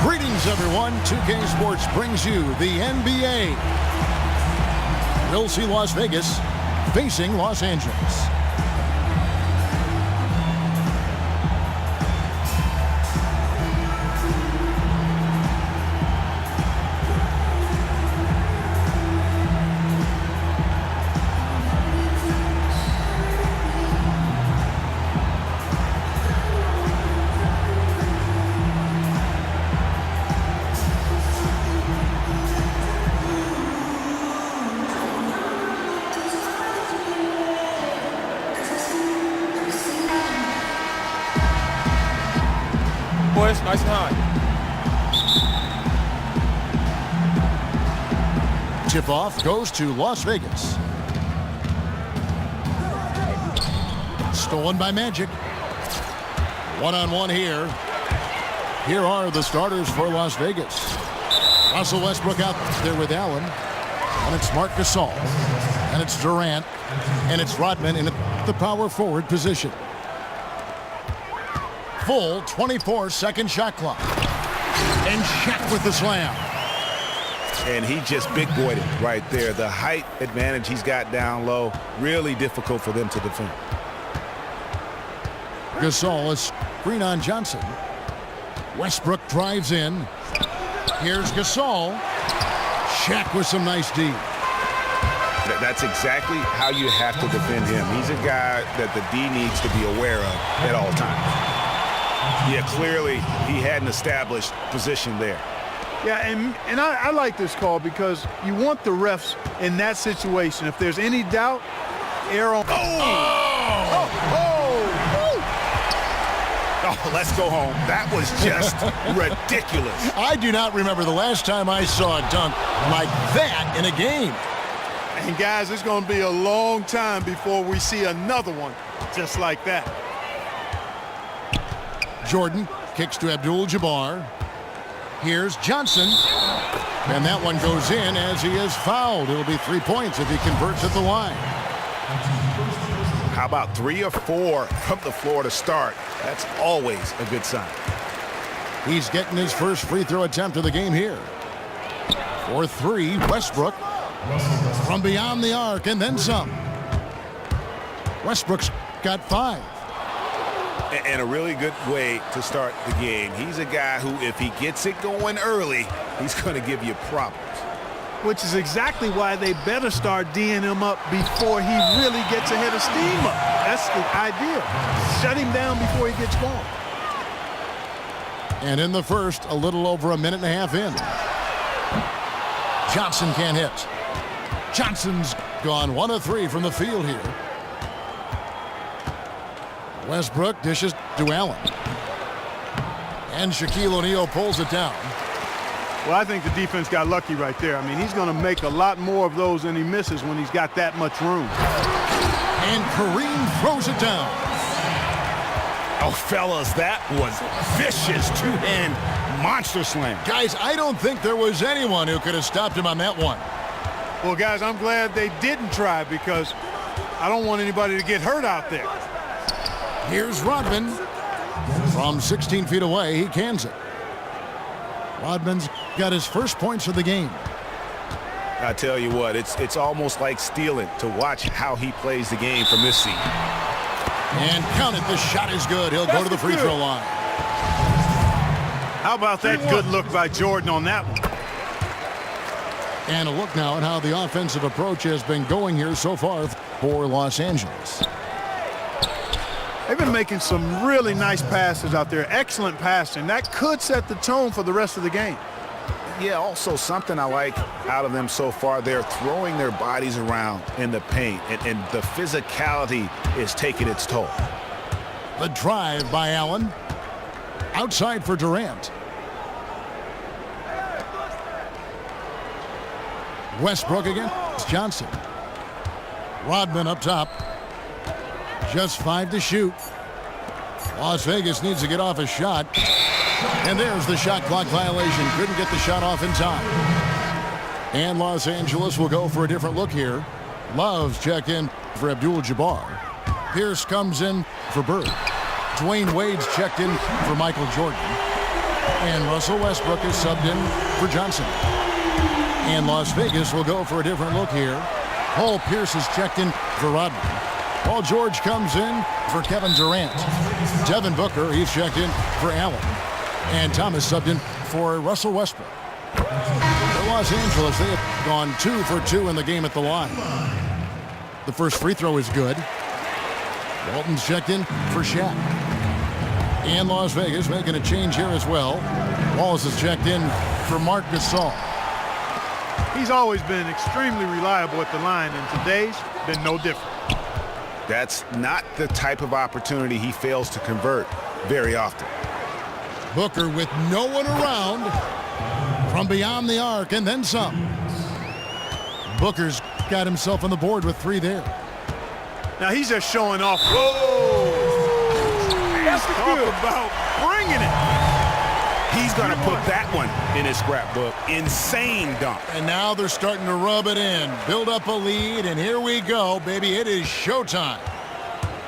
Greetings, everyone. 2K Sports brings you the NBA. We'll see Las Vegas facing Los Angeles. Boys, nice and high. Tip-off goes to Las Vegas. Stolen by Magic. One-on-one here. Here are the starters for Las Vegas. Russell Westbrook out there with Allen. And it's Marc Gasol. And it's Durant. And it's Rodman in the power forward position. Full 24-second shot clock. And Shaq with the slam. And he just big-boyed it right there. The height advantage he's got down low, really difficult for them to defend. Gasol is screen on Johnson. Westbrook drives in. Here's Gasol. Shaq with some nice D. That's exactly how you have to defend him. He's a guy that the D needs to be aware of at all times. Yeah, clearly he had an established position there. Yeah, and I like this call because you want the refs in that situation. If there's any doubt, err on. Oh, let's go home. That was just ridiculous. I do not remember the last time I saw a dunk like that in a game. And guys, it's going to be a long time before we see another one just like that. Jordan kicks to Abdul-Jabbar. Here's Johnson. And that one goes in as he is fouled. It'll be 3 points if he converts at the line. How about 3 or 4 from the floor to start? That's always a good sign. He's getting his first free throw attempt of the game here. For 3, Westbrook from beyond the arc and then some. Westbrook's got 5. And a really good way to start the game. He's a guy who, if he gets it going early, he's going to give you problems. Which is exactly why they better start D'ing him up before he really gets a head of steam up. That's the idea. Shut him down before he gets going. And in the first, a little over a minute and a half in. Johnson can't hit. Johnson's gone 1 of 3 from the field here. Westbrook dishes to Allen. And Shaquille O'Neal pulls it down. Well, I think the defense got lucky right there. I mean, he's going to make a lot more of those than he misses when he's got that much room. And Kareem throws it down. Oh, fellas, that was vicious two-hand monster slam. Guys, I don't think there was anyone who could have stopped him on that one. Well, guys, I'm glad they didn't try because I don't want anybody to get hurt out there. Here's Rodman. From 16 feet away, he cans it. Rodman's got his first points of the game. I tell you what, it's almost like stealing to watch how he plays the game from this seat. And count it, the shot is good. He'll go to the free throw line. How about that good look by Jordan on that one? And a look now at how the offensive approach has been going here so far for Los Angeles. They've been making some really nice passes out there. Excellent passing. That could set the tone for the rest of the game. Yeah, also something I like out of them so far, they're throwing their bodies around in the paint, and the physicality is taking its toll. The drive by Allen. Outside for Durant. Westbrook against Johnson. Rodman up top. Just 5 to shoot. Las Vegas needs to get off a shot. And there's the shot clock violation. Couldn't get the shot off in time. And Los Angeles will go for a different look here. Love's checked in for Abdul-Jabbar. Pierce comes in for Bird. Dwayne Wade's checked in for Michael Jordan. And Russell Westbrook is subbed in for Johnson. And Las Vegas will go for a different look here. Paul Pierce is checked in for Rodman. Paul George comes in for Kevin Durant. Devin Booker, he's checked in for Allen. And Thomas subbed in for Russell Westbrook. For Los Angeles, they have gone 2 for 2 in the game at the line. The first free throw is good. Walton's checked in for Shaq. And Las Vegas making a change here as well. Wallace is checked in for Marc Gasol. He's always been extremely reliable at the line, and today's been no different. That's not the type of opportunity he fails to convert very often. Booker with no one around from beyond the arc and then some. Booker's got himself on the board with 3 there. Now he's just showing off. Whoa! Talk about bringing it. He's going to put that one in his scrapbook. Insane dunk. And now they're starting to rub it in, build up a lead, and here we go, baby. It is showtime.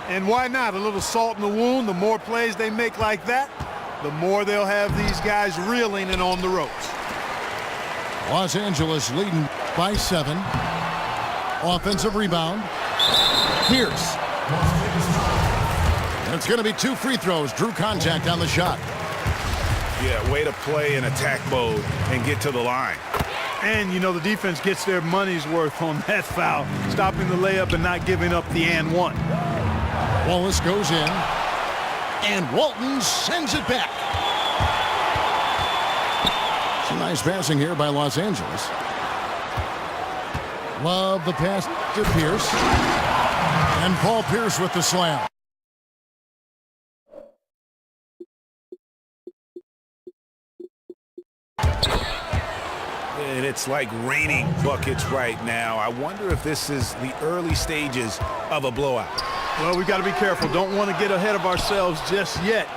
And why not? A little salt in the wound. The more plays they make like that, the more they'll have these guys reeling and on the ropes. Los Angeles leading by 7. Offensive rebound. Pierce. And it's going to be 2 free throws. Drew contact on the shot. Yeah, way to play in attack mode and get to the line. And, you know, the defense gets their money's worth on that foul, stopping the layup and not giving up the and one. Wallace goes in, and Walton sends it back. Some nice passing here by Los Angeles. Love the pass to Pierce. And Paul Pierce with the slam. And it's like raining buckets right now. I wonder if this is the early stages of a blowout. Well, we've got to be careful. Don't want to get ahead of ourselves just yet.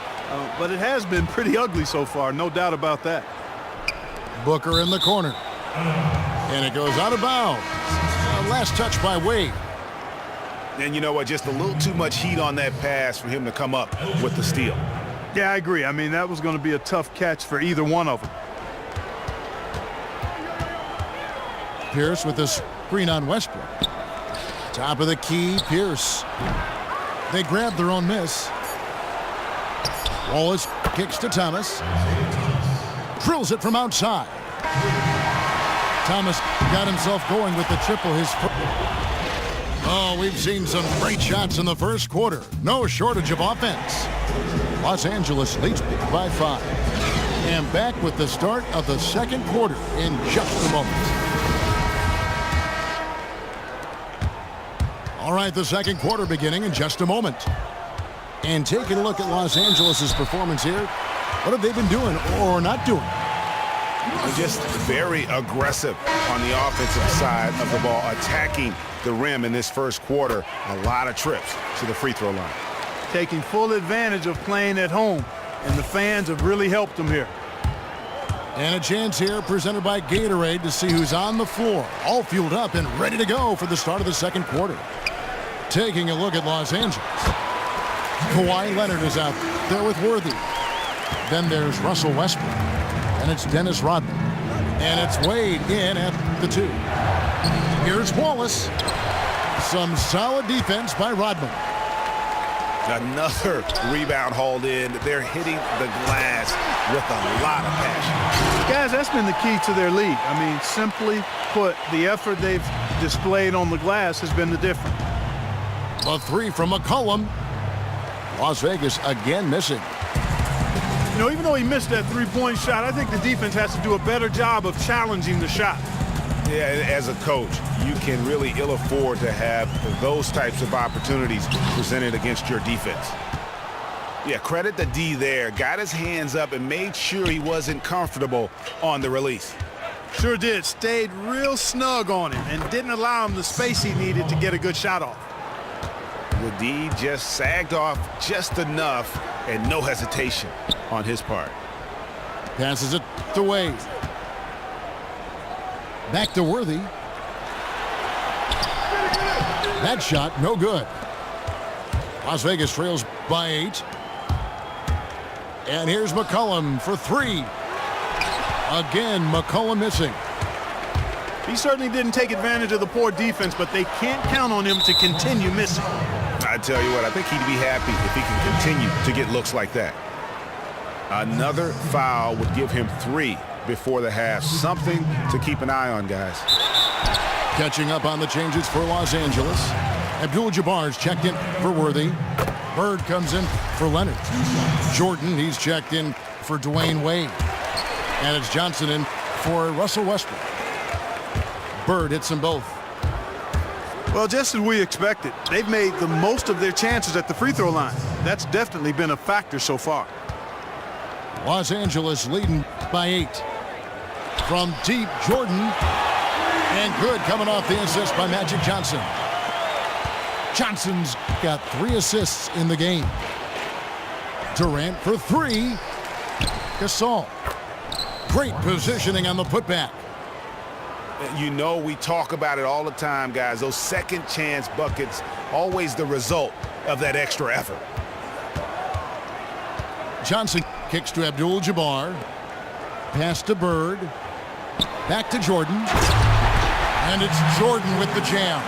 But it has been pretty ugly so far, no doubt about that. Booker in the corner. And it goes out of bounds. Last touch by Wade. And you know what? Just a little too much heat on that pass for him to come up with the steal. Yeah, I agree. I mean, that was going to be a tough catch for either one of them. Pierce with the screen on Westbrook. Top of the key, Pierce. They grab their own miss. Wallace kicks to Thomas. Drills it from outside. Thomas got himself going with the triple. Oh, we've seen some great shots in the first quarter. No shortage of offense. Los Angeles leads by 5. And back with the start of the second quarter in just a moment. All right, the second quarter beginning in just a moment. And taking a look at Los Angeles' performance here, what have they been doing or not doing? Just very aggressive on the offensive side of the ball, attacking the rim in this first quarter. A lot of trips to the free throw line. Taking full advantage of playing at home, and the fans have really helped them here. And a chance here presented by Gatorade to see who's on the floor, all fueled up and ready to go for the start of the second quarter. Taking a look at Los Angeles. Kawhi Leonard is out there with Worthy. Then there's Russell Westbrook. And it's Dennis Rodman. And it's Wade in at the 2. Here's Wallace. Some solid defense by Rodman. Another rebound hauled in. They're hitting the glass with a lot of passion. Guys, that's been the key to their lead. I mean, simply put, the effort they've displayed on the glass has been the difference. A 3 from McCollum. Las Vegas again missing. You know, even though he missed that three-point shot, I think the defense has to do a better job of challenging the shot. Yeah, as a coach, you can really ill afford to have those types of opportunities presented against your defense. Yeah, credit the D there. Got his hands up and made sure he wasn't comfortable on the release. Sure did. Stayed real snug on him and didn't allow him the space he needed to get a good shot off. The D just sagged off just enough and no hesitation on his part. Passes it to Wade. Back to Worthy. That shot, no good. Las Vegas trails by 8. And here's McCollum for 3. Again, McCollum missing. He certainly didn't take advantage of the poor defense, but they can't count on him to continue missing. I tell you what, I think he'd be happy if he can continue to get looks like that. Another foul would give him 3 before the half. Something to keep an eye on, guys. Catching up on the changes for Los Angeles. Abdul-Jabbar's checked in for Worthy. Bird comes in for Leonard. Jordan, he's checked in for Dwayne Wade. And it's Johnson in for Russell Westbrook. Bird hits them both. Well, just as we expected, they've made the most of their chances at the free throw line. That's definitely been a factor so far. Los Angeles leading by 8. From deep, Jordan. And good coming off the assist by Magic Johnson. Johnson's got 3 assists in the game. Durant for 3. Gasol. Great positioning on the putback. You know, we talk about it all the time, guys. Those second chance buckets, always the result of that extra effort. Johnson kicks to Abdul-Jabbar. Pass to Bird. Back to Jordan. And it's Jordan with the jam.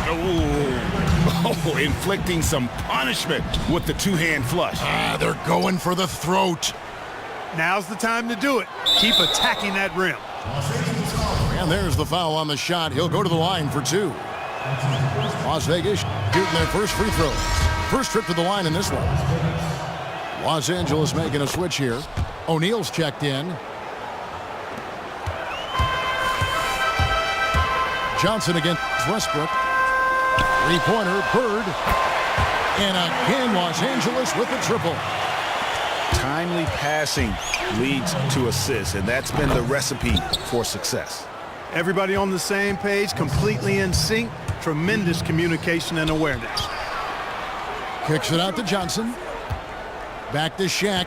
Oh, inflicting some punishment with the two-hand flush. They're going for the throat. Now's the time to do it. Keep attacking that rim. And there's the foul on the shot. He'll go to the line for 2. Las Vegas shooting their first free throws. First trip to the line in this one. Los Angeles making a switch here. O'Neal's checked in. Johnson against Westbrook. Three-pointer, Bird. And again, Los Angeles with the triple. Timely passing leads to assists, and that's been the recipe for success. Everybody on the same page, completely in sync. Tremendous communication and awareness. Kicks it out to Johnson. Back to Shaq.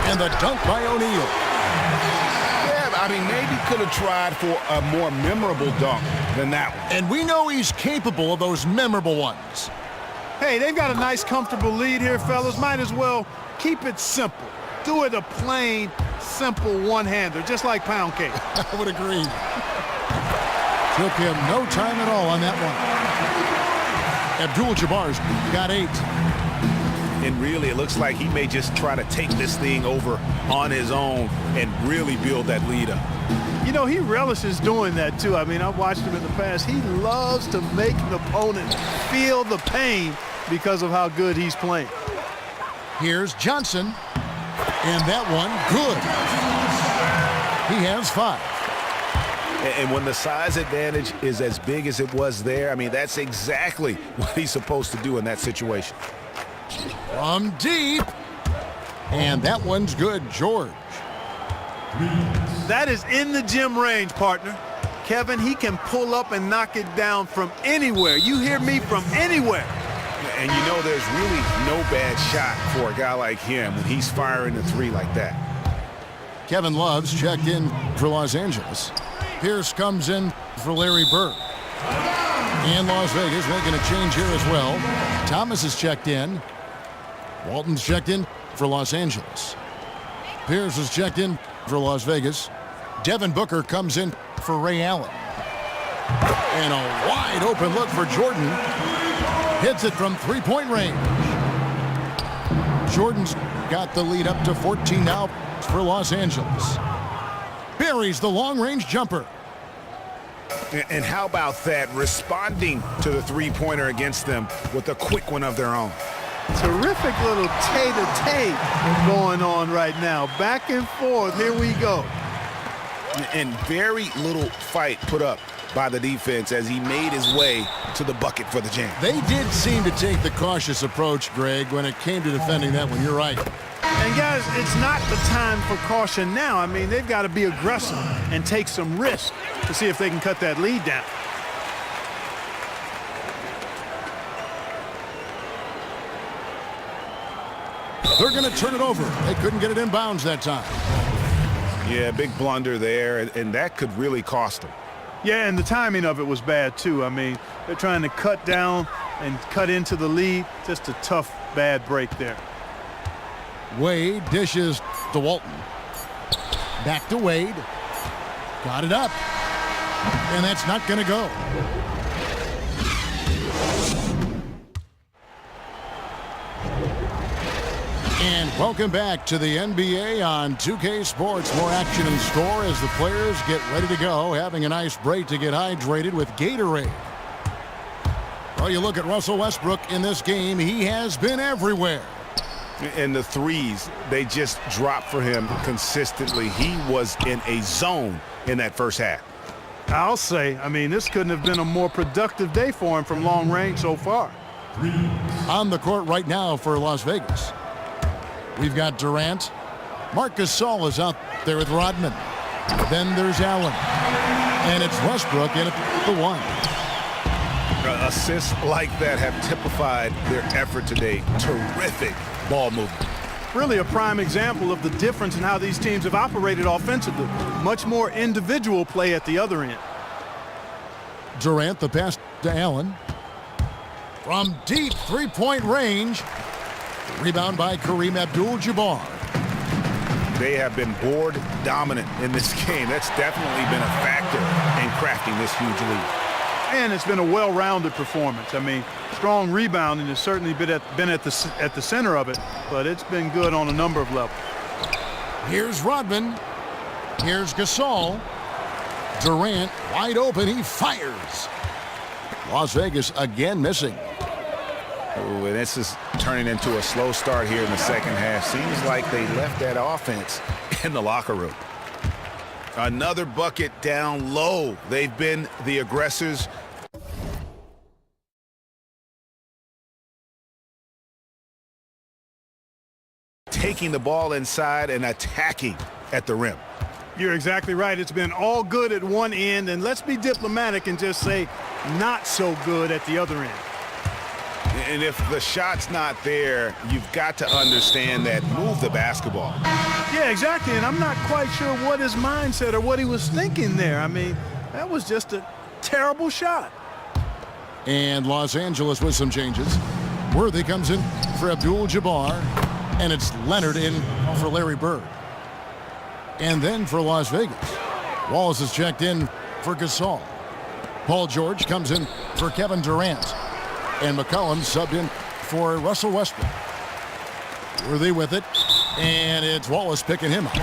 And the dunk by O'Neal. Yeah, I mean, maybe could have tried for a more memorable dunk than that one. And we know he's capable of those memorable ones. Hey, they've got a nice, comfortable lead here, fellas. Might as well keep it simple. Do it a plain, simple one-hander, just like pound cake. I would agree. Took him no time at all on that one. Abdul-Jabbar's got 8. And really, it looks like he may just try to take this thing over on his own and really build that lead up. You know, he relishes doing that, too. I mean, I've watched him in the past. He loves to make an opponent feel the pain because of how good he's playing. Here's Johnson. And that one, good. He has 5. And when the size advantage is as big as it was there, I mean, that's exactly what he's supposed to do in that situation. From deep. And that one's good, George. That is in the gym range, partner. Kevin, he can pull up and knock it down from anywhere. You hear me? From anywhere. And you know there's really no bad shot for a guy like him when he's firing the 3 like that. Kevin Love's checked in for Los Angeles. Pierce comes in for Larry Bird. And Las Vegas making a change here as well. Thomas is checked in. Walton's checked in for Los Angeles. Pierce is checked in for Las Vegas. Devin Booker comes in for Ray Allen. And a wide open look for Jordan. Hits it from three-point range. Jordan's got the lead up to 14 now for Los Angeles. Buries the long-range jumper. And how about that, responding to the three-pointer against them with a quick one of their own. Terrific little tay-to-tay going on right now. Back and forth. Here we go. And very little fight put up by the defense as he made his way to the bucket for the jam. They did seem to take the cautious approach, Greg, when it came to defending that one. You're right. And, guys, it's not the time for caution now. I mean, they've got to be aggressive and take some risk to see if they can cut that lead down. They're going to turn it over. They couldn't get it in bounds that time. Yeah, big blunder there, and that could really cost them. Yeah, and the timing of it was bad, too. I mean, they're trying to cut down and cut into the lead. Just a tough, bad break there. Wade dishes to Walton. Back to Wade. Got it up. And that's not going to go. And welcome back to the NBA on 2K Sports. More action in store as the players get ready to go, having a nice break to get hydrated with Gatorade. Well, you look at Russell Westbrook in this game, he has been everywhere. And the threes, they just dropped for him consistently. He was in a zone in that first half. I'll say, I mean, this couldn't have been a more productive day for him from long range so far. On the court right now for Las Vegas, we've got Durant. Marc Gasol is out there with Rodman. Then there's Allen. And it's Westbrook in at the one. Assists like that have typified their effort today. Terrific ball movement. Really a prime example of the difference in how these teams have operated offensively. Much more individual play at the other end. Durant, the pass to Allen. From deep three-point range. Rebound by Kareem Abdul-Jabbar. They have been board dominant in this game. That's definitely been a factor in crafting this huge lead. And it's been a well-rounded performance. I mean, strong rebounding has certainly been at the center of it, but it's been good on a number of levels. Here's Rodman. Here's Gasol. Durant wide open. He fires. Las Vegas again missing. Ooh, and this is turning into a slow start here in the second half. Seems like they left that offense in the locker room. Another bucket down low. They've been the aggressors. Taking the ball inside and attacking at the rim. You're exactly right. It's been all good at one end, and let's be diplomatic and just say not so good at the other end. And if the shot's not there, you've got to understand that. Move the basketball. Yeah, exactly, and I'm not quite sure what his mindset or what he was thinking there. I mean, that was just a terrible shot. And Los Angeles with some changes. Worthy comes in for Abdul-Jabbar, and it's Leonard in for Larry Bird. And then for Las Vegas, Wallace is checked in for Gasol. Paul George comes in for Kevin Durant. And McCollum subbed in for Russell Westbrook. Worthy with it, and it's Wallace picking him up.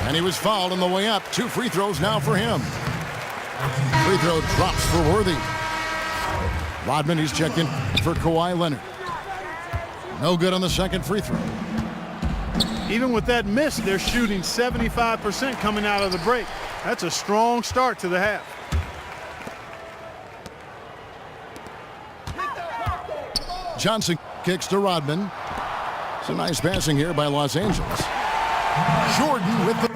And he was fouled on the way up. 2 free throws now for him. Free throw drops for Worthy. Rodman, he's checked in for Kawhi Leonard. No good on the second free throw. Even with that miss, they're shooting 75% coming out of the break. That's a strong start to the half. Johnson kicks to Rodman. Some nice passing here by Los Angeles. Jordan with the